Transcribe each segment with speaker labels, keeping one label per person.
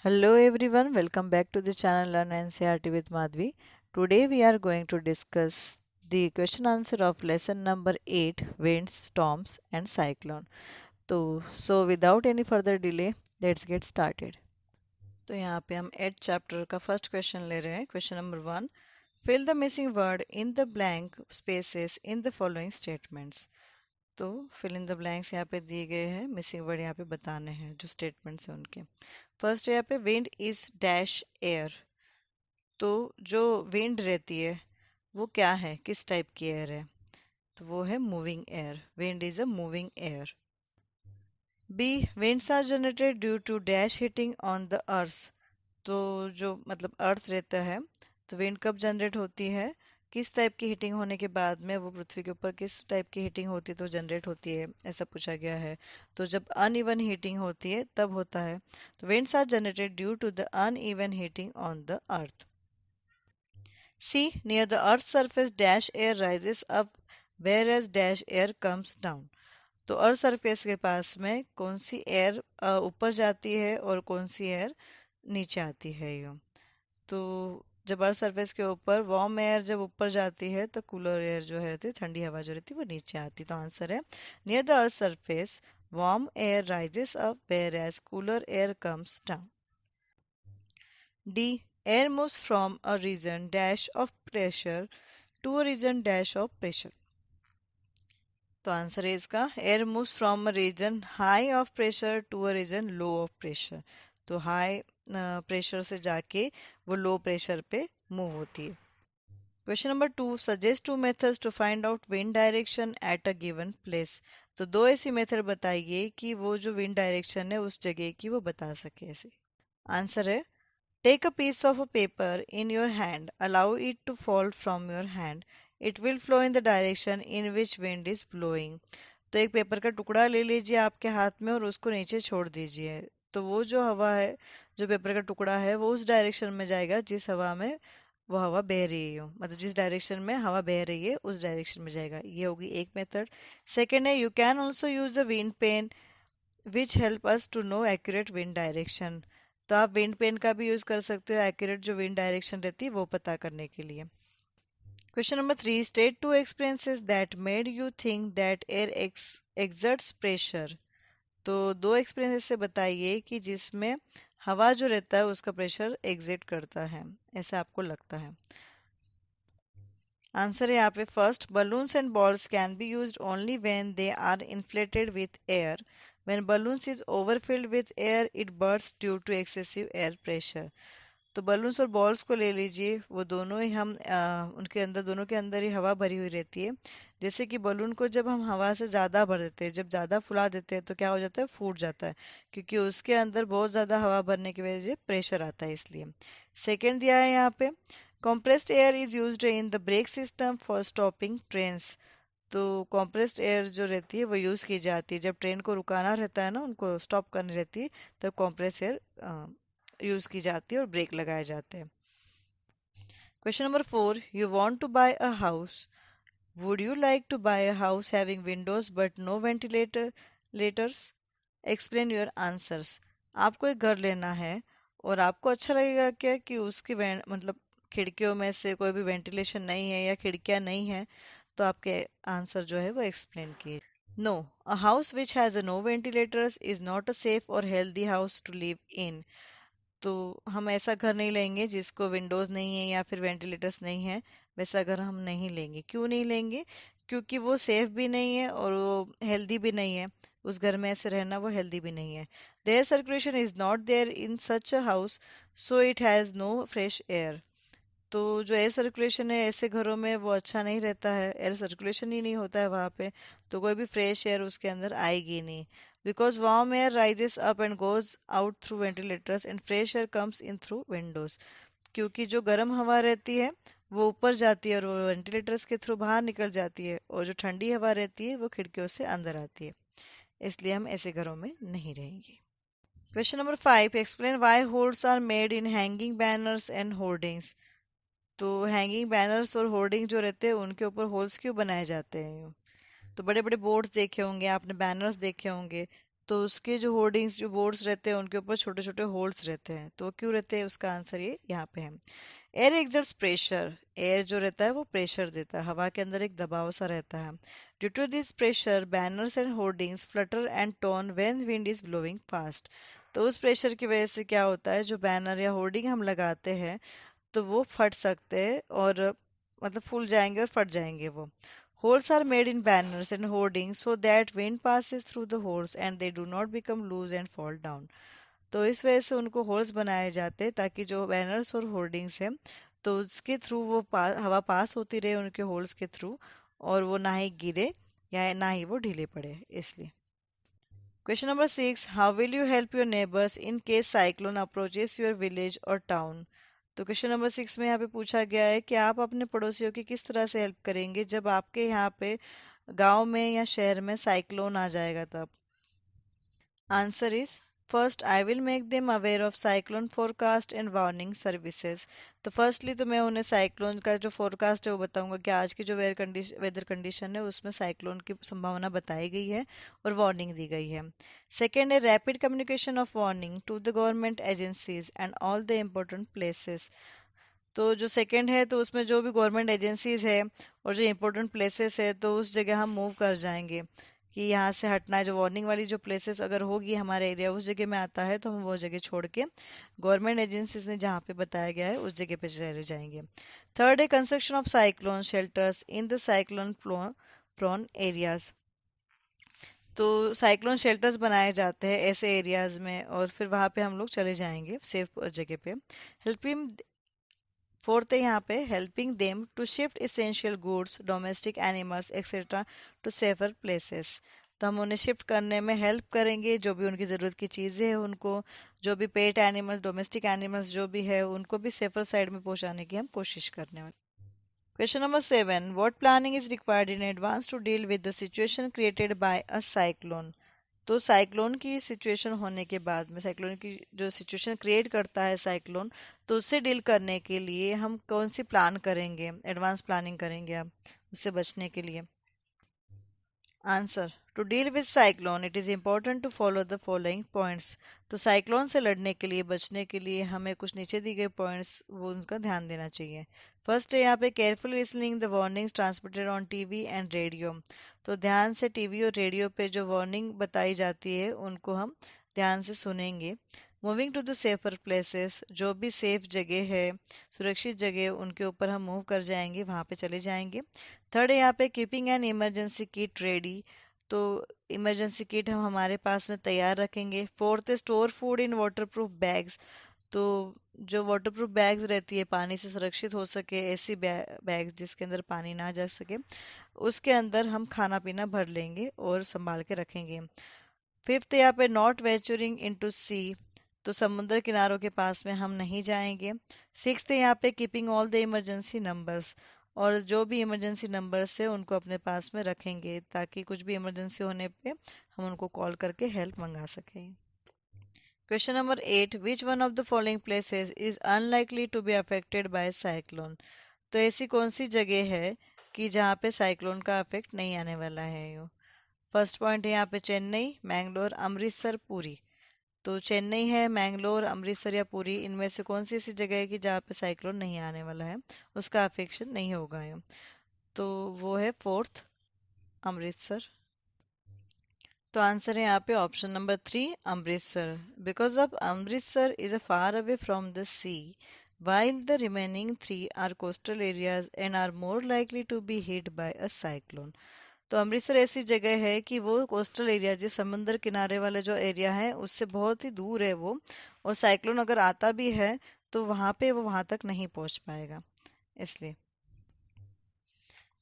Speaker 1: Hello everyone, welcome back to the channel Learn NCERT with Madhvi. Today we are going to discuss the question answer of lesson number 8 winds, storms and cyclone. So without any further delay, let's get started. तो यहाँ पे हम 8 chapter का first question ले रहे हैं question number 1 fill the missing word in the blank spaces in the following statements तो fill in the blanks यहाँ पे दिए गए हैं मिसिंग वर्ड यहाँ पे बताने हैं जो स्टेटमेंट्स हैं उनके फर्स्ट यहाँ पे विंड इज डैश एयर तो जो विंड रहती है वो क्या है किस टाइप की एयर है तो वो है moving air wind is a moving air b winds are generated due to dash heating on the earth तो जो मतलब अर्थ रहता है तो विंड कब जनरेट होती है किस टाइप की हीटिंग होने के बाद में वो पृथ्वी के ऊपर किस टाइप की हीटिंग होती है तो जनरेट होती है ऐसा पूछा गया है तो जब अनइवन हीटिंग होती है तब होता है तो winds are generated due to the uneven heating on the earth c near the earth surface dash air rises up whereas dash air comes down तो अर्थ सरफेस के पास में कौन सी एयर ऊपर जाती है और कौन सी एयर नीचे आती है यूँ तो जब अर्थ सरफेस के ऊपर वार्म एयर जब ऊपर जाती है तो कूलर एयर जो है रहती है ठंडी हवा जो रहती है वो नीचे आती है तो आंसर है near the earth surface warm air rises up whereas cooler air comes down d air moves from a region dash of pressure to a region dash of pressure तो आंसर है इसका air moves from a region high of pressure to a region low of pressure तो high pressure से जाके वो low pressure पे move होती है question number 2 suggest two methods to find out wind direction at a given place तो दो ऐसी मेथड बताइए कि वो जो विंड डायरेक्शन है उस जगह की वो बता सके ऐसे आंसर है take a piece of a paper in your hand allow it to fall from your hand it will flow in the direction in which wind is blowing तो एक पेपर का टुकड़ा ले लीजिए आपके हाथ में और उसको नीचे छोड़ दीजिए तो वो जो हवा है जो पेपर का टुकड़ा है वो उस डायरेक्शन में जाएगा जिस हवा में वो हवा बह रही हो मतलब जिस डायरेक्शन में हवा बह रही है उस डायरेक्शन में जाएगा ये होगी एक मेथड सेकेंड है you can also use a wind pen which help us to know accurate wind direction तो आप विंड पेन का भी यूज कर सकते हो एक्यूरेट जो विंड डायरेक्शन रहती है वो पता करने के लिए question number 3 state two experiences that made you think that air exerts pressure तो दो एक्सपीरियंसेस से बताइए कि जिसमें हवा जो रहता है उसका प्रेशर एग्जिट करता है ऐसा आपको लगता है आंसर है यहाँ पे first balloons and balls can be used only when they are inflated with air when balloons is overfilled with air it burst due to excessive air pressure तो बलून्स और बॉल्स को ले लीजिए वो दोनों ही हम उनके अंदर दोनों के अंदर ही हवा भरी हुई रहती है जैसे कि बलून को जब हम हवा से ज़्यादा भर देते हैं जब ज़्यादा फुला देते हैं तो क्या हो जाता है फूट जाता है क्योंकि उसके अंदर बहुत ज़्यादा हवा भरने की वजह से प्रेशर आता है इसलिए सेकेंड दिया है यहाँ पे compressed air is used in the brake system for stopping trains तो compressed एयर जो रहती है वो यूज़ की जाती है जब ट्रेन को रुकाना रहता है ना उनको स्टॉप करनी रहती है तब compressed एयर यूज़ की जाती है और ब्रेक लगाए जाते हैं question number 4 you want to buy a house would you like to buy a house having windows but no ventilator letters explain your answers आपको एक घर लेना है और आपको अच्छा लगेगा क्या कि उसकी मतलब खिड़कियों में से कोई भी वेंटिलेशन नहीं है या खिड़कियां नहीं है तो आपके आंसर जो है वो एक्सप्लेन किए no a house which has no ventilators is not a safe और healthy house to live in तो हम ऐसा घर नहीं लेंगे जिसको विंडोज़ नहीं है या फिर वेंटिलेटर्स नहीं है वैसा घर हम नहीं लेंगे क्यों नहीं लेंगे क्योंकि वो सेफ भी नहीं है और वो हेल्दी भी नहीं है उस घर में ऐसे रहना वो हेल्दी भी नहीं है there circulation is not there in such a house so it has no fresh air तो जो एयर सर्कुलेशन है ऐसे घरों में वो अच्छा नहीं रहता है एयर सर्कुलेशन ही नहीं होता है वहाँ पे तो कोई भी फ्रेश एयर उसके अंदर आएगी नहीं because warm air rises up and goes out through ventilators and fresh air comes in through Windows क्योंकि जो गर्म हवा रहती है वो ऊपर जाती है और वो वेंटिलेटर्स के थ्रू बाहर निकल जाती है और जो ठंडी हवा रहती है वो खिड़कियों से अंदर आती है इसलिए हम ऐसे घरों में नहीं रहेंगे question number 5 explain why holds are made in hanging banners and hoardings तो हैंगिंग बैनर्स और होर्डिंग जो रहते हैं उनके ऊपर होल्स क्यों बनाए जाते हैं यूँ तो बड़े बड़े बोर्ड्स देखे होंगे आपने बैनर्स देखे होंगे तो उसके जो होर्डिंग्स जो बोर्ड्स रहते हैं उनके ऊपर छोटे छोटे होल्स रहते हैं, तो वो क्यों रहते हैं, उसका आंसर ये यहाँ पे है। एयर एक्सर्ट्स प्रेशर, एयर जो रहता है वो प्रेशर देता है, हवा के अंदर एक दबाव सा रहता है। Due to this pressure banners and hoardings flutter and turn when wind is blowing fast. तो उस प्रेशर की वजह से क्या होता है, जो बैनर या होर्डिंग हम लगाते हैं तो वो फट सकते हैं, और मतलब फूल जाएंगे और फट जाएंगे वो। Holes are made in banners and hoardings so that wind passes through the holes and they do not become loose and fall down. तो इस वजह से उनको होल्स बनाए जाते हैं ताकि जो बैनर्स और होर्डिंग्स हैं तो उसके थ्रू वो हवा पास होती रहे उनके होल्स के थ्रू, और वो ना ही गिरे या ना ही वो ढीले पड़े, इसलिए। Question number 6, how will you help your neighbours in case cyclone approaches your village और टाउन। तो क्वेश्चन नंबर 6 में यहाँ पे पूछा गया है कि आप अपने पड़ोसियों की किस तरह से हेल्प करेंगे जब आपके यहाँ पे गांव में या शहर में साइक्लोन आ जाएगा तब। Answer is first, I will make them aware of cyclone forecast and warning services. तो फर्स्टली तो मैं उन्हें साइक्लोन का जो फोरकास्ट है वो बताऊंगा कि आज की जो वेदर कंडीशन है उसमें साइक्लोन की संभावना बताई गई है और वार्निंग दी गई है। सेकेंड है rapid communication of warning to the government agencies and all the important places. तो जो सेकंड है तो उसमें जो भी गवर्नमेंट एजेंसीज है और जो इम्पोर्टेंट प्लेसेस है तो उस जगह हम मूव कर जाएंगे कि यहाँ से हटना है। जो वार्निंग वाली जो प्लेसेस अगर होगी हमारे एरिया उस जगह में आता है तो हम वो जगह छोड़ के गवर्नमेंट एजेंसीज ने जहाँ पे बताया गया है उस जगह पे चले जाएंगे। थर्ड है construction of cyclone shelters in the cyclone prone areas. तो साइक्लोन शेल्टर्स बनाए जाते हैं ऐसे एरियाज में और फिर वहाँ पे हम लोग चले जाएंगे सेफ जगह पे। हेल्पिंग फोर्थ है यहाँ पे helping them to shift essential goods domestic animals etcetera to safer places. तो हम उन्हें शिफ्ट करने में हेल्प करेंगे, जो भी उनकी ज़रूरत की चीज़ें हैं उनको, जो भी पेट एनिमल्स डोमेस्टिक एनिमल्स जो भी है उनको भी सेफर साइड में पहुँचाने की हम कोशिश करने वाले। Question number 7, what planning is required in advance to deal with the situation created by a cyclone. तो साइक्लोन की सिचुएशन होने के बाद में साइक्लोन की जो सिचुएशन क्रिएट करता है साइक्लोन, तो उससे डील करने के लिए हम कौन सी प्लान करेंगे, एडवांस प्लानिंग करेंगे आप उससे बचने के लिए। Answer, to deal with cyclone it is important to follow the following points. तो साइक्लोन से लड़ने के लिए बचने के लिए हमें कुछ नीचे दिए गए पॉइंट्स वो उनका ध्यान देना चाहिए। फर्स्ट है यहाँ पे careful listening the warnings transmitted on TV and radio. तो ध्यान से टीवी और रेडियो पे जो वार्निंग बताई जाती है उनको हम ध्यान से सुनेंगे। Moving to the safer places, जो भी सेफ जगह है सुरक्षित जगह उनके ऊपर हम मूव कर जाएंगे, वहाँ पे चले जाएंगे। थर्ड है यहाँ पे keeping an emergency kit ready. तो इमरजेंसी किट हम हमारे पास में तैयार रखेंगे। फोर्थ है store food in waterproof bags. तो जो वाटरप्रूफ बैग्स रहती है पानी से सुरक्षित हो सके ऐसी बैग्स जिसके अंदर पानी ना जा सके उसके अंदर हम खाना पीना भर लेंगे और संभाल के रखेंगे। फिफ्थ यहाँ पे नॉट वेंचरिंग इनटू सी। तो समुद्र किनारों के पास में हम नहीं जाएंगे। सिक्स्थ यहाँ पे keeping all the emergency numbers. और जो भी इमरजेंसी नंबर्स है उनको अपने पास में रखेंगे ताकि कुछ भी इमरजेंसी होने पे हम उनको कॉल करके हेल्प मंगा सकें। Question number 8, which one of the following places is unlikely to be affected by cyclone. तो ऐसी कौन सी जगह है कि जहाँ पे साइक्लोन का अफेक्ट नहीं आने वाला है। यो फर्स्ट पॉइंट है यहाँ पे चेन्नई, मैंगलोर, अमृतसर, पुरी। तो चेन्नई है, मैंगलोर, अमृतसर या पुरी, इनमें से कौन सी ऐसी जगह है कि जहाँ पे साइक्लोन नहीं आने वाला है, उसका अफेक्शन नहीं होगा ये। तो वो है फोर्थ, अमृतसर। तो आंसर है यहाँ पे option number 3, Amritsar. Because of Amritsar is a far away from the sea while the remaining three are coastal areas and are more likely to be hit by a cyclone। तो अमृतसर ऐसी जगह है कि वो कोस्टल एरिया जो समुद्र किनारे वाले जो एरिया है उससे बहुत ही दूर है वो, और साइक्लोन अगर आता भी है तो वहाँ पे वो वहाँ तक नहीं पहुँच पाएगा, इसलिए।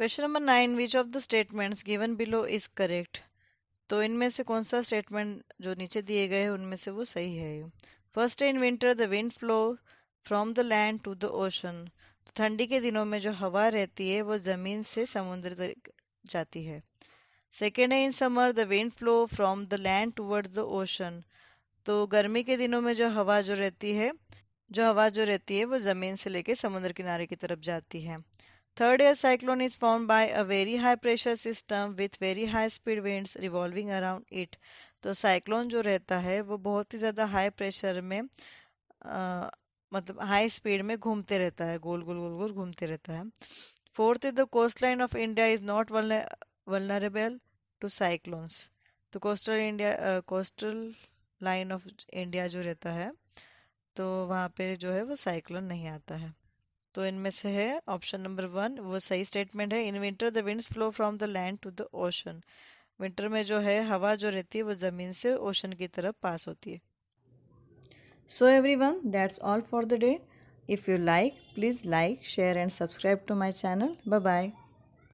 Speaker 1: Question number 9, which of the statements given below is correct. तो इनमें से कौन सा स्टेटमेंट जो नीचे दिए गए हैं उनमें से वो सही है। First, in winter the wind flow from the land to the ocean. तो ठंडी के दिनों में जो हवा रहती है वो ज़मीन से समुद्र तक जाती है। सेकेंड है in summer the wind flow from the land towards the ocean. तो गर्मी के दिनों में जो हवा जो रहती है वो ज़मीन से लेके समुद्र किनारे की तरफ जाती है। Third year cyclone is form by a very high pressure system with very high speed winds revolving around it. तो साइक्लोन जो रहता है वो बहुत ही ज़्यादा हाई प्रेशर में मतलब हाई स्पीड में घूमते रहता है, गोल गोल गोल गोल घूमते रहता है। Fourth is the coast line of India is not vulnerable to cyclones. तो कोस्टल लाइन ऑफ इंडिया जो रहता है तो वहाँ पे जो है वो साइक्लोन नहीं आता है। तो इनमें से है ऑप्शन नंबर वन वो सही स्टेटमेंट है। In winter the winds flow from the land to the ocean. Winter में जो है हवा जो रहती है वो ज़मीन से ओशन की तरफ पास होती है। So everyone, that's all for the day. If you like, please like, share and subscribe to my channel. Bye bye.